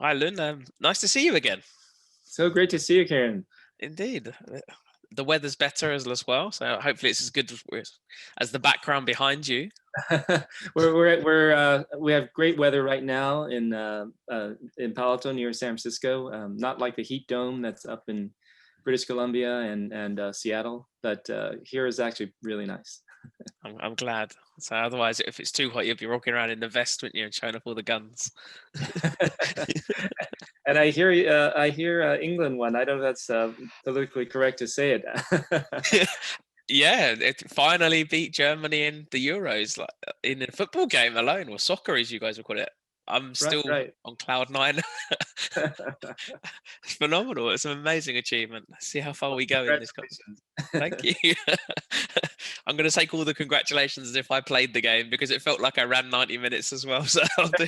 Hi, Lun. Nice to see you again. So great to see you, Kieran. Indeed. The weather's better as well, so hopefully it's as good as the background behind you. We have great weather right now in Palo Alto near San Francisco. Not like the heat dome that's up in British Columbia and Seattle, but here is actually really nice. I'm glad. So otherwise, if it's too hot, you'd be walking around in the vest, wouldn't you, and showing off all the guns. And I hear England won. I don't know if that's politically correct to say it. Yeah, it finally beat Germany in the Euros, like in a football game alone, or soccer as you guys would call it. I'm Right, still right. on cloud nine. It's phenomenal. It's an amazing achievement. See how far Well, we go in this competition. Thank congratulations. you. I'm going to take all the congratulations as if I played the game because it felt like I ran 90 minutes as well. So I'll do.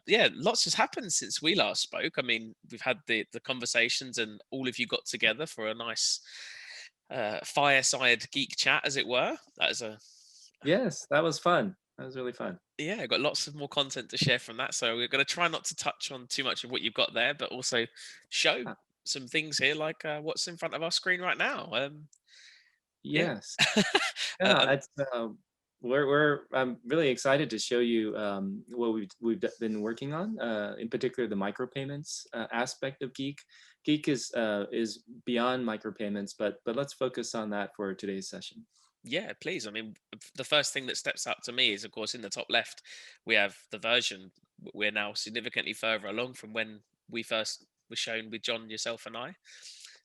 Yeah, lots has happened since we last spoke. I mean, we've had the conversations, and all of you got together for a nice fireside geek chat, as it were. That is a Yes, that was fun. That was really fun. Yeah, got lots of more content to share from that. So we're going to try not to touch on too much of what you've got there, but also show Ah, some things here, like what's in front of our screen right now. Yeah. yes. uh, Yeah, it's we're I'm really excited to show you what been working on, in particular the micropayments aspect of Geek. Geek is beyond micropayments, but let's focus on that for today's session. yeah, please. I mean, the first thing that steps out to me is, of course, in the top left, we have the version. We're now significantly further along from when we first were shown with John, yourself, and I.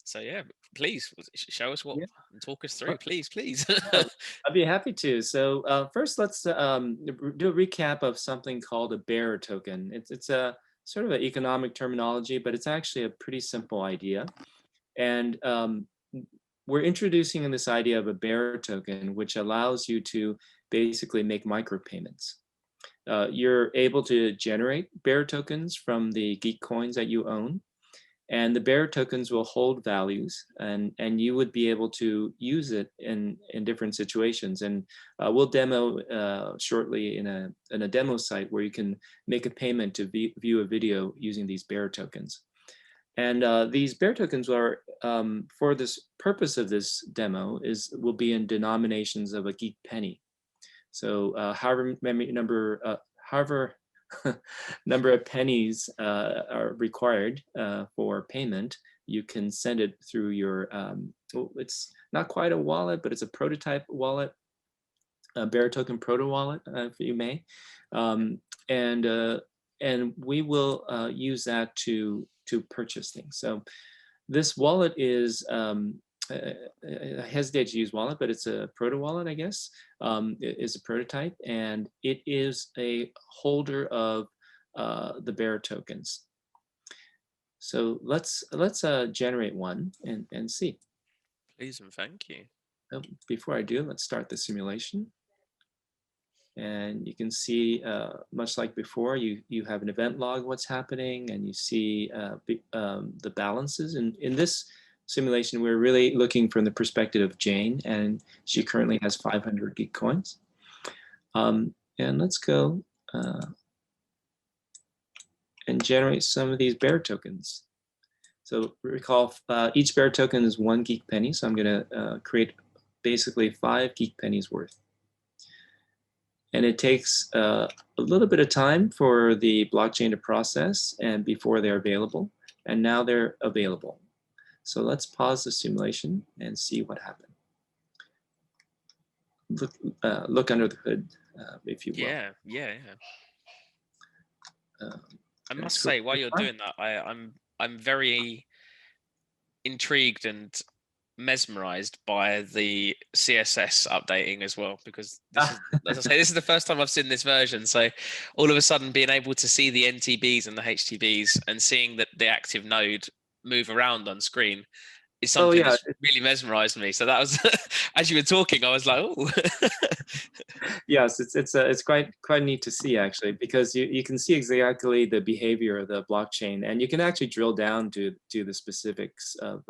So yeah, please show us what Yeah, and talk us uh, through, please. yeah, I'd be happy to. So first, let's do a recap of something called a bearer token. It's a sort of an economic terminology, but it's actually a pretty simple idea. And we're introducing this idea of a bearer token, which allows you to basically make micropayments. You're able to generate bearer tokens from the Geek coins that you own, and the bearer tokens will hold values, and you would be able to use it in different situations. And we'll demo shortly in a demo site where you can make a payment to view a video using these bearer tokens. And these bear tokens are, for this purpose of this demo, will be in denominations of a geek penny. So however number of pennies are required for payment, you can send it through your, well, it's not quite a wallet, but it's a prototype wallet, a bear token proto wallet, if you may. Um, and we will use that to purchase things. So this wallet is, I hesitate to use wallet, but it's a proto wallet, I guess. It is a prototype, and it is a holder of the bearer tokens. So let's generate one and see. Please and thank you. Before I do, let's start the simulation. And you can see, much like before, you have an event log, what's happening, and you see the balances. And in this simulation, we're really looking from the perspective of Jane, and she currently has 500 Geek coins. And let's go and generate some of these bear tokens. So recall, each bear token is 1 Geek penny, so I'm going to create basically 5 Geek pennies worth. And it takes a little bit of time for the blockchain to process and before they're available. And now they're available. So let's pause the simulation and see what happened. Look under the hood, if you will. Yeah. I must Scroll say, while you're down. doing that, I'm very intrigued and mesmerized by the CSS updating as well, because this is, as I say, this is the first time I've seen this version. So all of a sudden being able to see the NTBs and the HTBs and seeing that the active node move around on screen is Oh something yeah, that's really mesmerized me. So that was, as you were talking, I was like, oh. yes, it's quite neat to see, actually, because you can see exactly the behavior of the blockchain, and you can actually drill down to the specifics of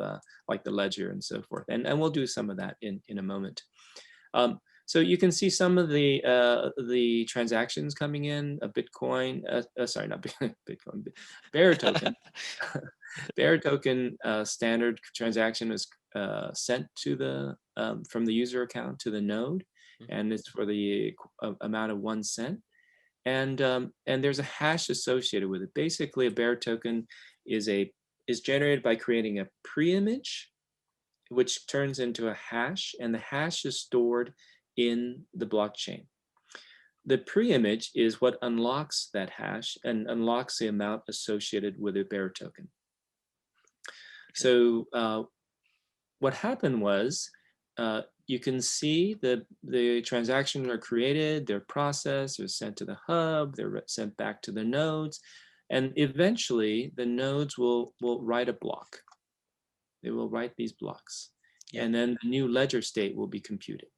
like the ledger and so forth. And we'll do some of that in a moment. So you can see some of the transactions coming in. A Bitcoin, sorry, not Bitcoin, Bear token. Bear token standard transaction is sent to the from the user account to the node, and it's for the amount of 1 cent. And there's a hash associated with it. Basically, a bear token is generated by creating a pre-image, which turns into a hash, and the hash is stored in the blockchain. The pre-image is what unlocks that hash and unlocks the amount associated with a bear token. So what happened was, you can see the transactions are created, they're processed, they're sent to the hub, they're sent back to the nodes, and eventually the nodes will write a block. They will write these blocks, and then the new ledger state will be computed.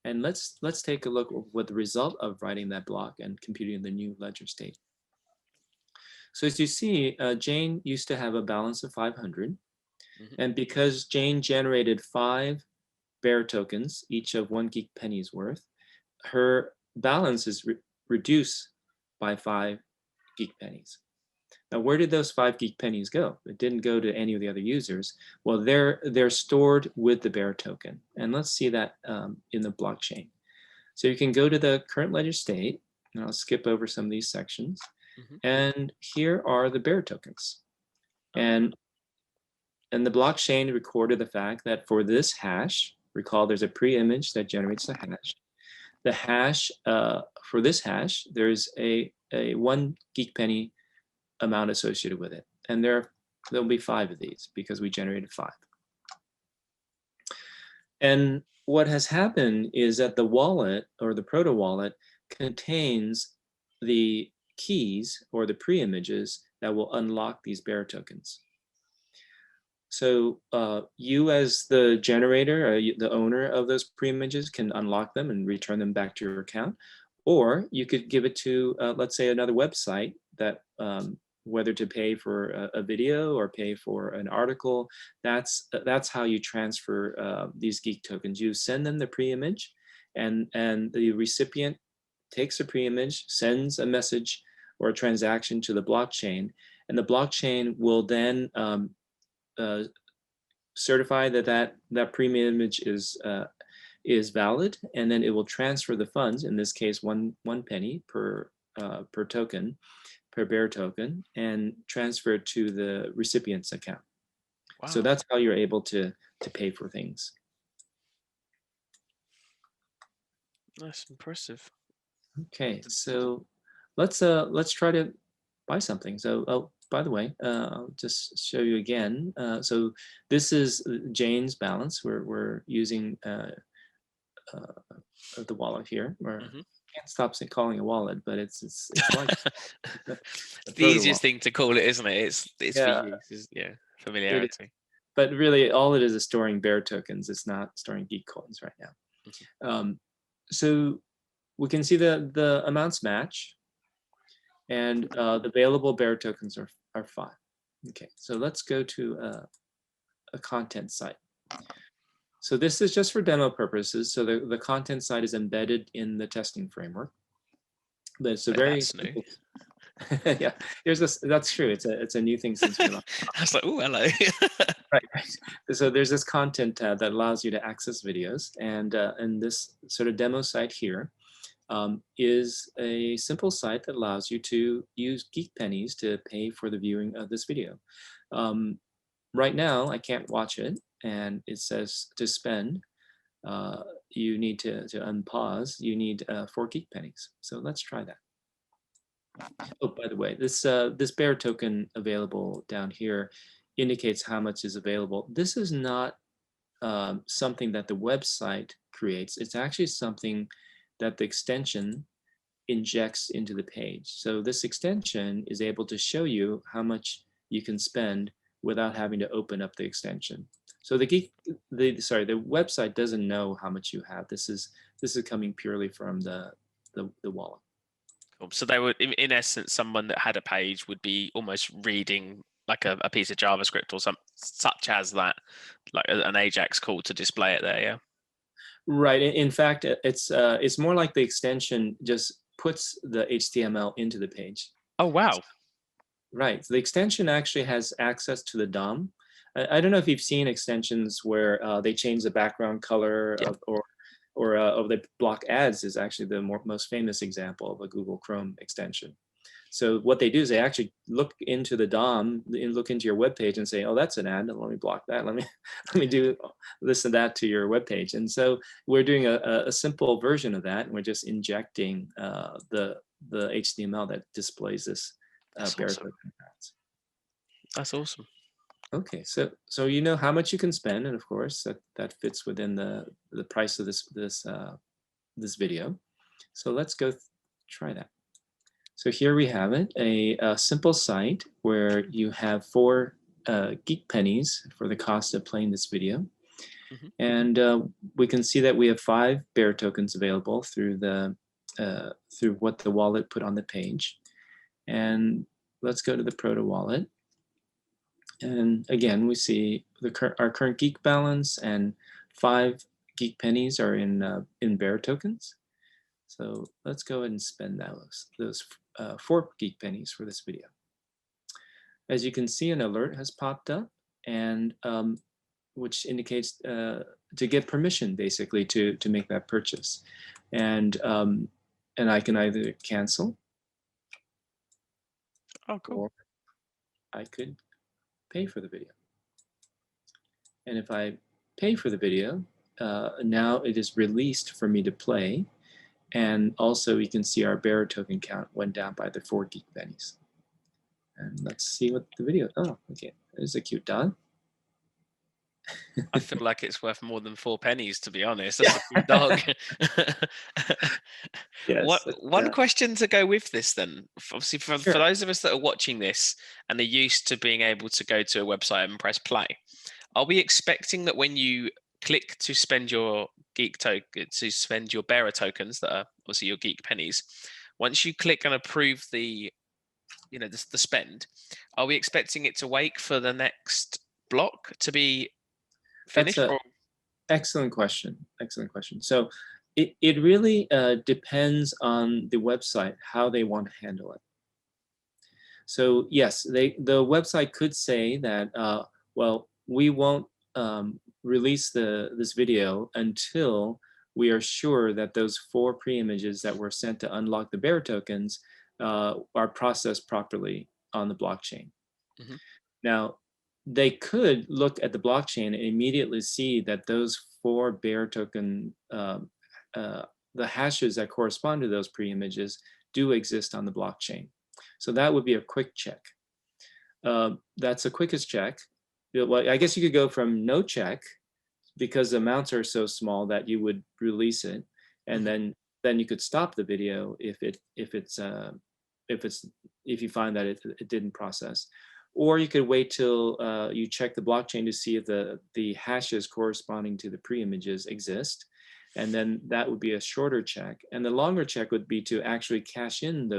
And let's take a look at what the result of writing that block and computing the new ledger state. So as you see, Jane used to have a balance of 500. And because Jane generated 5 bear tokens, each of 1 geek penny's worth, her balance is reduced by 5 geek pennies. Now, where did those 5 geek pennies go? It didn't go to any of the other users. Well, they're stored with the bear token. And let's see that in the blockchain. So you can go to the current ledger state, and I'll skip over some of these sections. And here are the bear tokens. And the blockchain recorded the fact that for this hash, recall there's a pre-image that generates the hash. The hash, for this hash, there's a 1 geek penny amount associated with it. And there'll be 5 of these because we generated 5. And what has happened is that the wallet, or the proto wallet, contains the keys or the pre-images that will unlock these bear tokens. So you as the generator, the owner of those pre-images, can unlock them and return them back to your account. Or you could give it to, let's say, another website that, whether to pay for a video or pay for an article, that's how you transfer these Geeq tokens. You send them the pre-image, and the recipient takes a pre-image, sends a message or a transaction to the blockchain, and the blockchain will then certify that pre-image is valid, and then it will transfer the funds. In this case, one penny per token, per bear token, and transfer it to the recipient's account. Wow. So that's how you're able to pay for things. That's impressive. Okay, so let's try to buy something. So by the way, I'll just show you again. So this is Jane's balance. We're using the wallet here. Can't stop calling a wallet, but it's like the easiest thing to call it, isn't it? It's for use. Familiarity. But really, all it is storing bear tokens. It's not storing Geeq coins right now. So we can see the amounts match, and the available bear tokens are 5. Okay, so let's go to a content site. So this is just for demo purposes. So the content site is embedded in the testing framework. But it's a very simple. Yeah, that's true. It's a new thing since we left. I was like, oh, hello. Right. So there's this content tab that allows you to access videos, and this sort of demo site here is a simple site that allows you to use Geeq pennies to pay for the viewing of this video. Right now, I can't watch it, and it says to spend, you need to unpause. You need 4 Geeq pennies. So let's try that. Oh, by the way, this bear token available down here indicates how much is available. This is not something that the website creates. It's actually something that the extension injects into the page. So this extension is able to show you how much you can spend without having to open up the extension. So the website doesn't know how much you have. This is coming purely from the wallet. Cool. So they would, in essence, someone that had a page would be almost reading like a piece of JavaScript or something such as that, like an AJAX call to display it there. Yeah. Right. In fact, it's more like the extension just puts the HTML into the page. Oh, wow. Right. So the extension actually has access to the DOM. I don't know if you've seen extensions where they change the background color Yeah. of the block ads is actually the most famous example of a Google Chrome extension. So what they do is they actually look into the DOM, look into your web page and say, oh, that's an ad. Let me block that. Let me let me do this and that to your web page. And so we're doing a simple version of that. And we're just injecting the HTML that displays this That's awesome. barcode ads. That's awesome. Okay, so you know how much you can spend, and of course that fits within the price of this video. So let's go try that. So here we have it, a simple site where you have 4 Geek pennies for the cost of playing this video. Hmm. And we can see that we have 5 bear tokens available through through what the wallet put on the page. And let's go to the Proto wallet. And again, we see our current Geek balance and 5 Geek pennies are in bear tokens. So let's go ahead and spend those 4 Geek pennies for this video. As you can see, an alert has popped up, and which indicates to get permission, basically, to make that purchase. And I can either cancel, Oh, cool. or I could pay for the video. And if I pay for the video, now it is released for me to play. And also we can see our bearer token count went down by the 4 Geek pennies. And let's see what the video, oh, okay, there's a cute dog. I feel like it's worth more than 4 pennies, to be honest. That's a cute dog. Yes. One question to go with this then, obviously for Sure. those of us that are watching this and are used to being able to go to a website and press play, are we expecting that when you click to spend your Geek token, to spend your bearer tokens that are obviously your Geek pennies, once you click and approve the spend, are we expecting it to wait for the next block to be That's finished? a excellent question. Excellent question. So it really depends on the website, how they want to handle it. So yes, the website could say that, well, we won't release this video until we are sure that those 4 pre-images that were sent to unlock the bearer tokens are processed properly on the blockchain. Mhm. Now, they could look at the blockchain and immediately see that those 4 bearer token, the hashes that correspond to those pre-images do exist on the blockchain. So that would be a quick check. That's the quickest check. Well, I guess you could go from no check, because the amounts are so small that you would release it, and then you could stop the video if you find that it didn't process. Or you could wait till you check the blockchain to see if the hashes corresponding to the pre-images exist. And then that would be a shorter check. And the longer check would be to actually cash in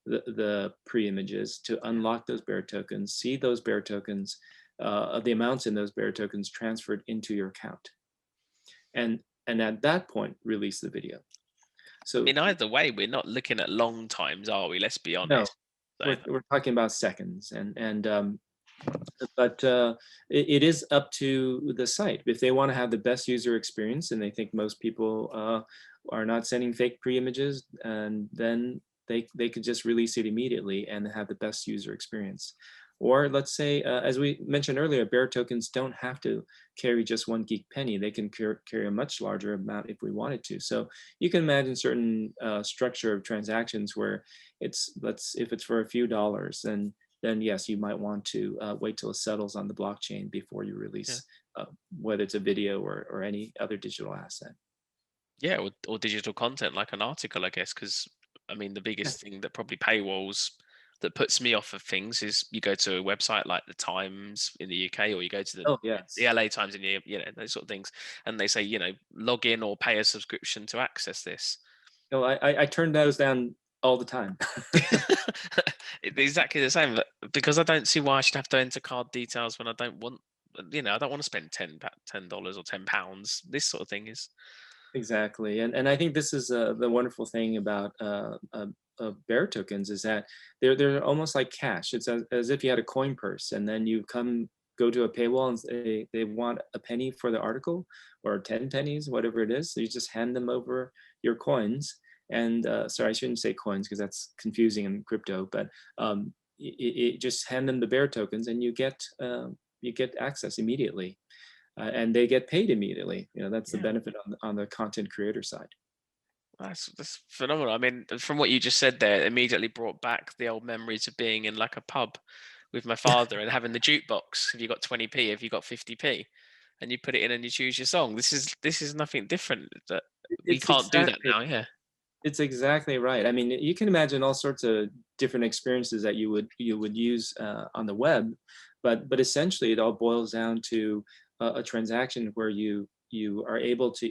the pre-images to unlock those bearer tokens, see those bearer tokens, the amounts in those bearer tokens transferred into your account. And at that point, release the video. So In either way, we're not looking at long times, are we? Let's be no, honest. So, we're talking about seconds, but it is up to the site. If they want to have the best user experience and they think most people are not sending fake pre-images, and then they could just release it immediately and have the best user experience. Or let's say, as we mentioned earlier, bearer tokens don't have to carry just 1 Geek penny. They can carry a much larger amount if we wanted to. So you can imagine certain structure of transactions where if it's for a few dollars, then yes, you might want to wait till it settles on the blockchain before you release, whether it's a video or any other digital asset. yeah, or digital content like an article, I guess, because I mean the biggest thing that probably paywalls that puts me off of things is you go to a website like the Times in the UK, or you go to Oh, the yes. LA Times in the those sort of things, and they say log in or pay a subscription to access this. No, I turn those down all the time. It's exactly the same, because I don't see why I should have to enter card details when I don't want. I don't want to spend $10 or £10. This sort of thing is. Exactly, and I think this is the wonderful thing about bear tokens is that they're almost like cash. It's as if you had a coin purse, and then you go to a paywall and they want a penny for the article or 10 pennies, whatever it is. So you just hand them over your coins, and sorry, I shouldn't say coins because that's confusing in crypto, but just hand them the bear tokens, and you get access immediately. And they get paid immediately. That's the Yeah. benefit on the content creator side. That's phenomenal. I mean, from what you just said there, it immediately brought back the old memories of being in like a pub with my father and having the jukebox. Have you got 20p? Have you got 50p? And you put it in and you choose your song. This is nothing different. That we It's can't do that exactly now. Yeah. it's exactly right. I mean, you can imagine all sorts of different experiences that you would use on the web, but essentially it all boils down to a transaction where you are able to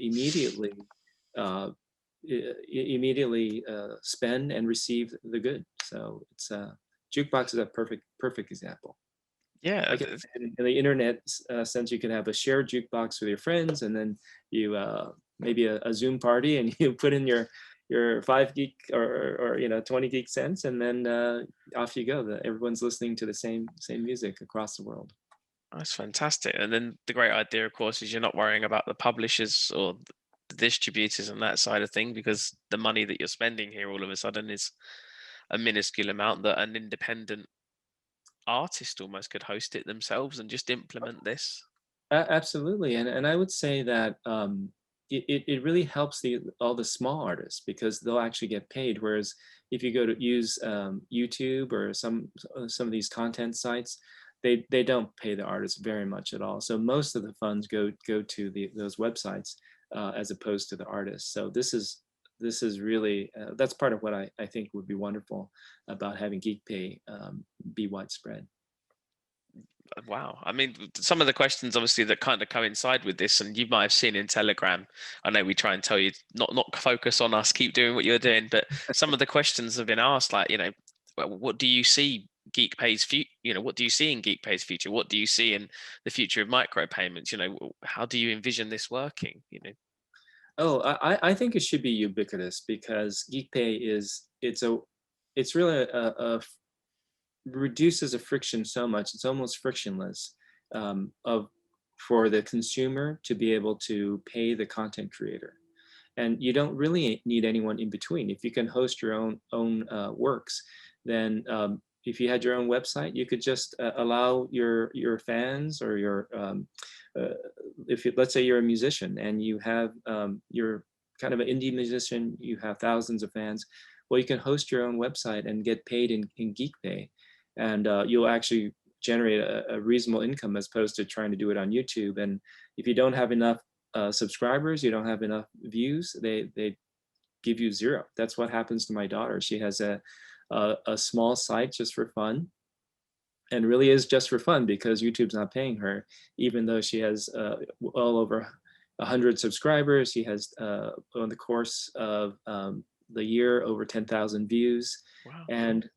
uh, immediately spend and receive the good. So it's jukebox is a perfect example. Yeah. Like in the internet sense, you can have a shared jukebox with your friends, and then you maybe a Zoom party, and you put in your 5 geek or 20 geek cents, and then off you go. Everyone's listening to the same music across the world. That's fantastic. And then the great idea, of course, is you're not worrying about the publishers or the distributors and that side of thing, because the money that you're spending here all of a sudden is a minuscule amount that an independent artist almost could host it themselves and just implement this. Absolutely, and I would say that it really helps all the small artists because they'll actually get paid. Whereas if you go to use YouTube or some of these content sites, they don't pay the artists very much at all. So most of the funds go to those websites as opposed to the artists. So this is really that's part of what I think would be wonderful about having GeeqPay be widespread. Wow. I mean, some of the questions obviously that kind of coincide with this, and you might have seen in Telegram. I know we try and tell you not focus on us, keep doing what you're doing, but some of the questions have been asked, like, what do you see GeeqPay's future? What do you see in GeeqPay's future? What do you see in the future of micropayments? How do you envision this working? Oh, I think it should be ubiquitous because GeeqPay it's really reduces the friction so much. It's almost frictionless of for the consumer to be able to pay the content creator, and you don't really need anyone in between. If you can host your own works, then if you had your own website, you could just allow your fans or uh, let's say you're a musician and you have you're kind of an indie musician, you have thousands of fans. Well, you can host your own website and get paid in GeeqPay, and you'll actually generate a reasonable income as opposed to trying to do it on YouTube. And if you don't have enough subscribers, you don't have enough views, they give you zero. That's what happens to my daughter. She has a small site just for fun, and really is just for fun because YouTube's not paying her, even though she has well over 100 subscribers. She has on the course of the year over 10,000 views, Wow. and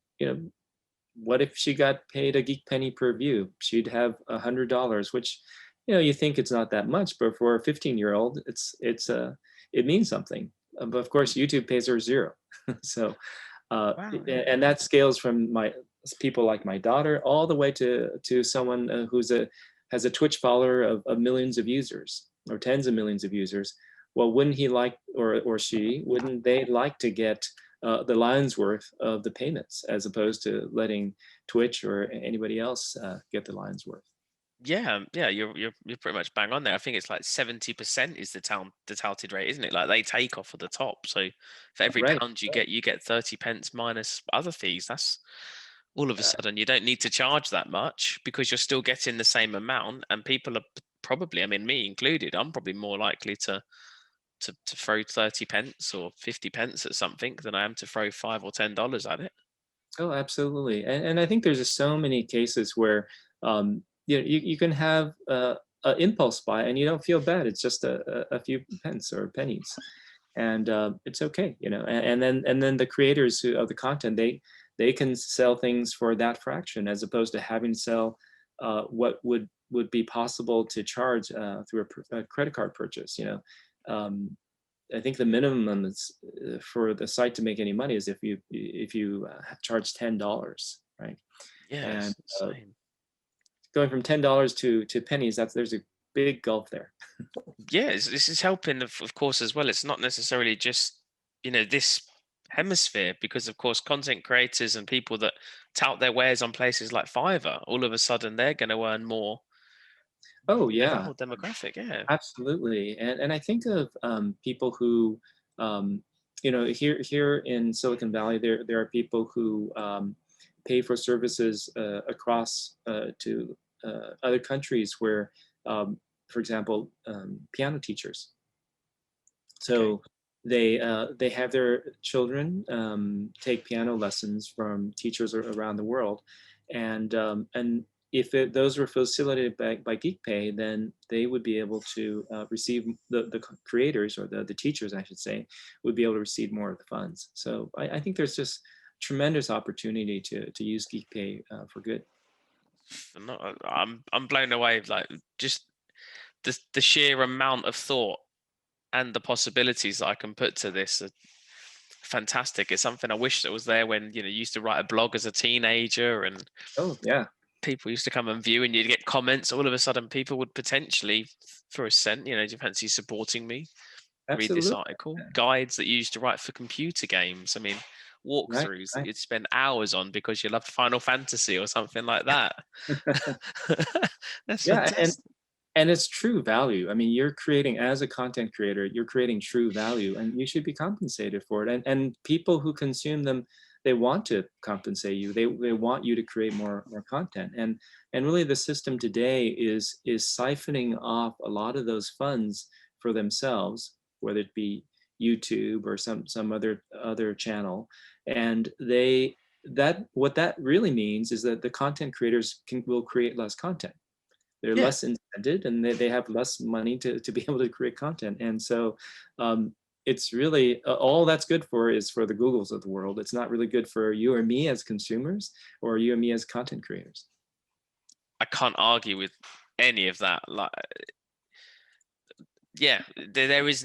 what if she got paid a geek penny per view? She'd have $100, which you think it's not that much, but for a 15-year-old, it means something. But of course, YouTube pays her zero. So, Wow. Yeah. and that scales from my people like my daughter all the way to someone has a Twitch follower of millions of users or tens of millions of users. Well, wouldn't he like or she wouldn't they like to get the lion's worth of the payments as opposed to letting Twitch or anybody else get the lion's worth? Yeah, yeah, you're pretty much bang on there. I think it's like 70% is the touted rate, isn't it? Like they take off at the top. So for every Right. pound you get 30 pence minus other fees. That's all of a Uh, sudden you don't need to charge that much because you're still getting the same amount. And people are probably, I mean, me included, I'm probably more likely to throw 30 pence or 50 pence at something than I am to throw $5 or $10 at it. oh, absolutely. And I think there's just so many cases where you can have an impulse buy and you don't feel bad. It's just a few pence or pennies, and it's okay. And then the creators of the content, they can sell things for that fraction as opposed to having to sell what would be possible to charge through a credit card purchase. Um, I think the minimum is for the site to make any money is if you charge $10, right? Yeah, And it's insane. going from $10 to pennies, there's a big gulf there. Yeah, this is helping, of course, as well. It's not necessarily just, this hemisphere, because of course content creators and people that tout their wares on places like Fiverr, all of a sudden they're going to earn more. Oh That yeah, whole demographic, yeah. absolutely. And I think of people who, um, here in Silicon Valley, there are people who pay for services across to other countries where, um, for example, piano teachers. Okay. So they have their children take piano lessons from teachers around the world, and if those were facilitated by GeeqPay, then they would be able to receive the creators or the teachers, I should say, would be able to receive more of the funds. So I think there's just tremendous opportunity to use GeeqPay for good. I'm blown away, like, just the sheer amount of thought and the possibilities that I can put to this are fantastic. It's something I wish that was there when, used to write a blog as a teenager, and Oh yeah, people used to come and view, and you'd get comments. All of a sudden people would potentially, for a cent, do you fancy supporting me? Read this absolutely. article. Yeah. Guides that you used to write for computer games. I mean, Right, walkthroughs that right. you'd spend hours on because you loved Final Fantasy or something like that. That's Yeah, fantastic. and it's true value. I mean, you're creating as a content creator, you're creating true value, and you should be compensated for it. And people who consume them, they want to compensate you. They want you to create more content. And really, the system today is siphoning off a lot of those funds for themselves, whether it be YouTube or some other channel, and that what that really means is that the content creators will create less content. They're Yeah. less incented, and they have less money to be able to create content. And so it's really all that's good for is for the Googles of the world. It's not really good for you or me as consumers or you and me as content creators. I can't argue with any of that. Like, yeah, there's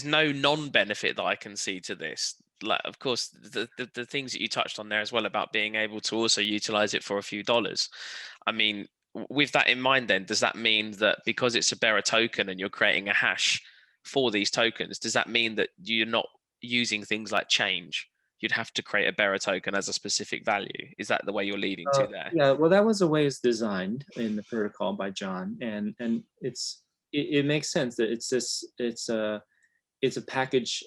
no non-benefit that I can see to this. Like, of course, the things that you touched on there as well about being able to also utilize it for a few dollars. I mean, with that in mind, then does that mean that because it's a bearer token and you're creating a hash for these tokens, does that mean that you're not using things like change? You'd have to create a bearer token as a specific value. Is that the way you're leading to there? Yeah, well, that was the way it's designed in the protocol by John, and it makes sense that it's a package,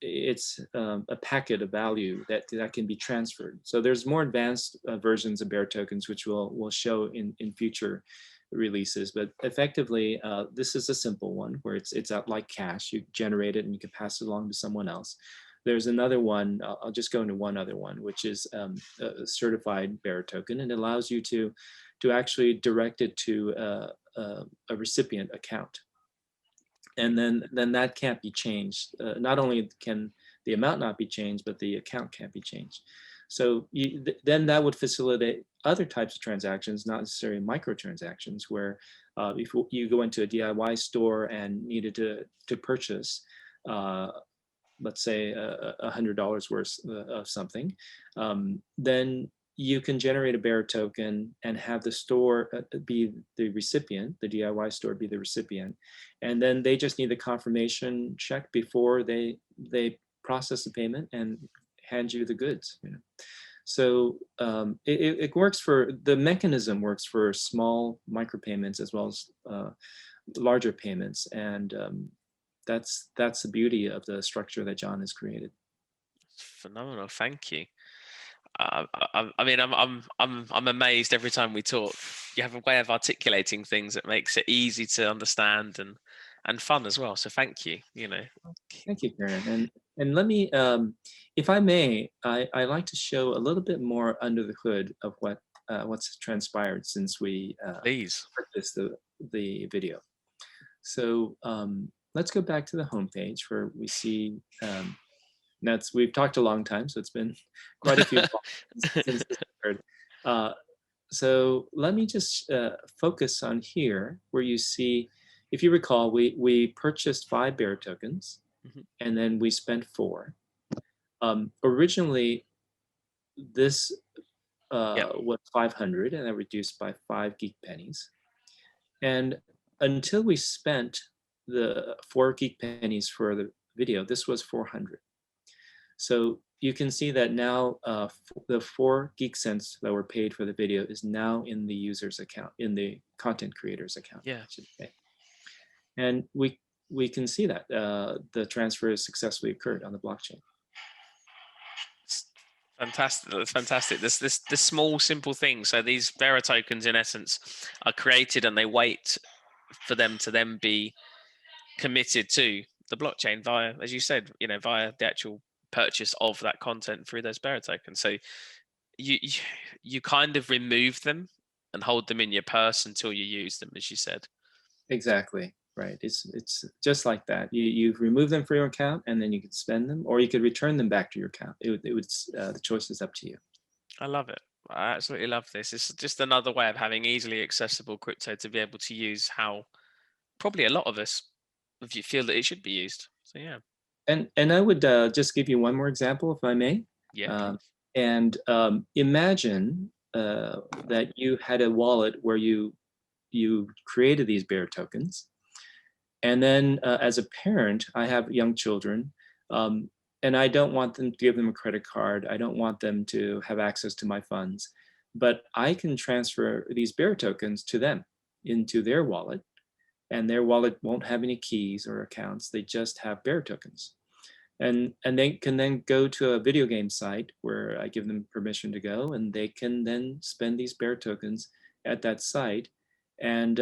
it's a packet of value that can be transferred. So there's more advanced versions of bear tokens which we'll show in future releases, but effectively this is a simple one where it's out like cash. You generate it and you can pass it along to someone else. There's another one, I'll just go into one other one, which is a certified bearer token, and it allows you to actually direct it to a recipient account, and then that can't be changed. Not only can the amount not be changed, but the account can't be changed. So then that would facilitate other types of transactions, not necessarily microtransactions, where if you go into a DIY store and needed to purchase, uh, let's say $100 worth of something, then you can generate a bearer token and have the store be the recipient, the DIY store be the recipient, and then they just need the confirmation check before they process the payment and hand you the goods. So it works for, the mechanism works for small micropayments as well as larger payments, and that's the beauty of the structure that John has created. Phenomenal. Thank you. I mean, I'm amazed every time we talk. You have a way of articulating things that makes it easy to understand and fun as well. So thank you. Thank you, Karen. And let me, if I may, I like to show a little bit more under the hood of what's transpired since we Please. purchased the video. So let's go back to the homepage where we see. We've talked a long time, so it's been quite a few since this occurred. So let me just focus on here where you see if you recall, we purchased 5 bearer tokens, Mhm. and then we spent 4. Originally, this Yep. was 500, and then reduced by 5 geek pennies. And until we spent the 4 geek pennies for the video, this was 400. So you can see that now the 4 geek cents that were paid for the video is now in the user's account, in the content creator's account, Yeah. I should say. And we can see that the transfer has successfully occurred on the blockchain. It's fantastic. That's fantastic. This small, simple thing. So these bearer tokens, in essence, are created and they wait for them to then be committed to the blockchain via, as you said, via the actual purchase of that content through those bearer tokens. So you you kind of remove them and hold them in your purse until you use them, as you said. Exactly. Right. It's just like that. You remove them from your account, and then you could spend them, or you could return them back to your account. The choice is up to you. I love it. I absolutely love this. It's just another way of having easily accessible crypto to be able to use how probably a lot of us feel that it should be used. So yeah, And I would just give you one more example, if I may. yeah, Um, please. and imagine that you had a wallet where you created these bear tokens, and then as a parent, I have young children, and I don't want them to give them a credit card. I don't want them to have access to my funds, but I can transfer these bear tokens to them into their wallet, and their wallet won't have any keys or accounts. They just have bear tokens. And they can then go to a video game site where I give them permission to go, and they can then spend these bear tokens at that site, and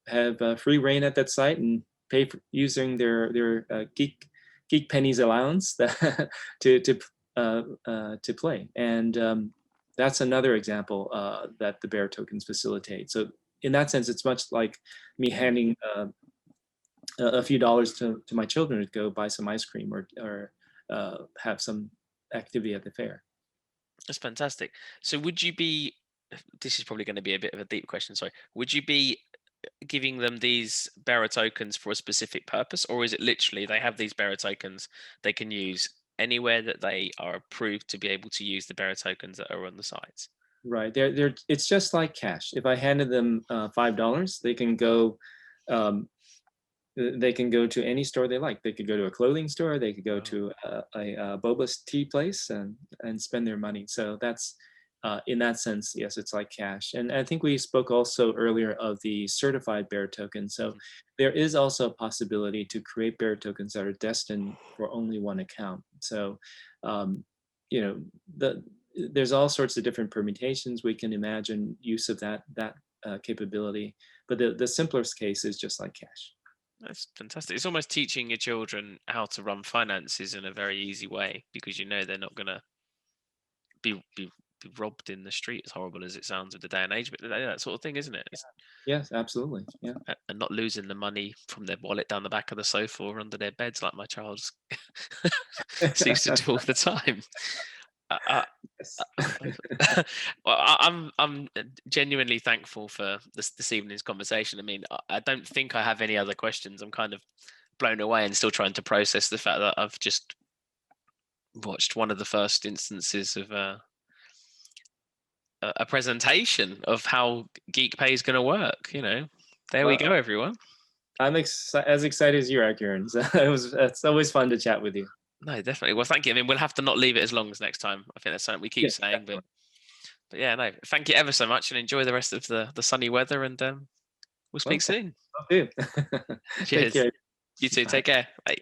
have free reign at that site, and pay for using their geek pennies allowance to play. And that's another example that the bear tokens facilitate. So in that sense, it's much like me handing a few dollars to my children to go buy some ice cream, or have some activity at the fair. That's fantastic. So would you be? This is probably going to be a bit of a deep question. Sorry. Would you be giving them these bearer tokens for a specific purpose, or is it literally they have these bearer tokens they can use anywhere that they are approved to be able to use the bearer tokens that are on the sites? Right. It's just like cash. If I handed them $5, um, they can go to any store they like. They could go to a clothing store. They could go Oh, to a boba tea place, and spend their money. So that's in that sense, yes, it's like cash. And I think we spoke also earlier of the certified bearer token. So mhm. there is also a possibility to create bearer tokens that are destined for only one account. So um, you know there's all sorts of different permutations. We can imagine use of that capability, but the simplest case is just like cash. That's fantastic. It's almost teaching your children how to run finances in a very easy way because they're not going to be robbed in the street, as horrible as it sounds with the day and age, but that sort of thing, isn't it? Yes, absolutely. Yeah. And not losing the money from their wallet down the back of the sofa or under their beds like my child seems to do all the time. Uh, uh, Yes. well, I'm genuinely thankful for this evening's conversation. I mean, I don't think I have any other questions. I'm kind of blown away and still trying to process the fact that I've just watched one of the first instances of a presentation of how GeeqPay is going to work. There we Well, go, everyone. I'm as excited as you are, Kieran. So it's always fun to chat with you. No, definitely. Well, thank you. I mean, we'll have to not leave it as long as next time. I think that's something we keep Yes, saying, but definitely. but yeah, no. Thank you ever so much, and enjoy the rest of the sunny weather. And we'll Well, speak soon. thank you. Take Cheers. care. You too. Bye. Take care. Bye.